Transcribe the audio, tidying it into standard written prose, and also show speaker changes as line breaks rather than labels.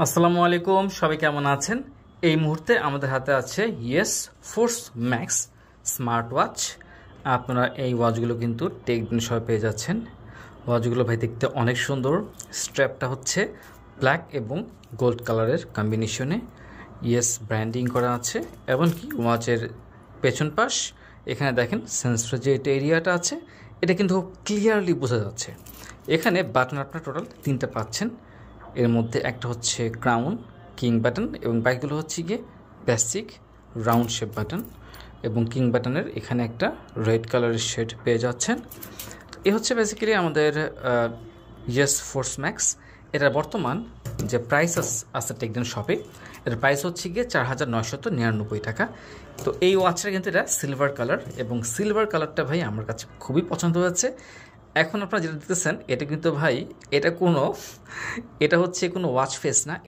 আসসালামু আলাইকুম, সবাই কেমন আছেন? এই মুহূর্তে আমাদের হাতে আছে yes force max smart watch. আপনারা এই ওয়াচগুলো কিন্তু টেকদিন সবাই পেয়ে যাচ্ছেন। ওয়াচগুলো ভাই দেখতে অনেক সুন্দর। স্ট্র্যাপটা হচ্ছে ব্ল্যাক এবং গোল্ড কালারের কম্বিনেশনে ইয়েস ব্র্যান্ডিং করা আছে। এমনকি ওয়াচের পেছন পাশ এখানে দেখেন সেন্সর যে এরিয়াটা আছে এটা কিন্তু ক্লিয়ারলি বোঝা যাচ্ছে। এখানে বাটন আপনার টোটাল 3টা পাচ্ছেন। এর মধ্যে একটা হচ্ছে ক্রাউন কিং বাটন এবং বাকিগুলো হচ্ছে গিয়ে বেসিক রাউন্ড শেপ বাটন, এবং কিং বাটনের এখানে একটা রেড কালারের শেড পেয়ে যাচ্ছেন। এ হচ্ছে বেসিক্যালি আমাদের ইয়েস ফোর্স ম্যাক্স। এটার বর্তমান যে প্রাইস আছে টেকদিন শপে, এটার প্রাইস হচ্ছে গিয়ে 4,999 টাকা। তো এই ওয়াচটা কিন্তু এটা সিলভার কালার, এবং সিলভার কালারটা ভাই আমার কাছে খুবই পছন্দ হয়েছে। এখন আপনারা যেটা দেখতেছেন এটা কিন্তু ভাই এটা হচ্ছে কোনো ওয়াচ ফেস না,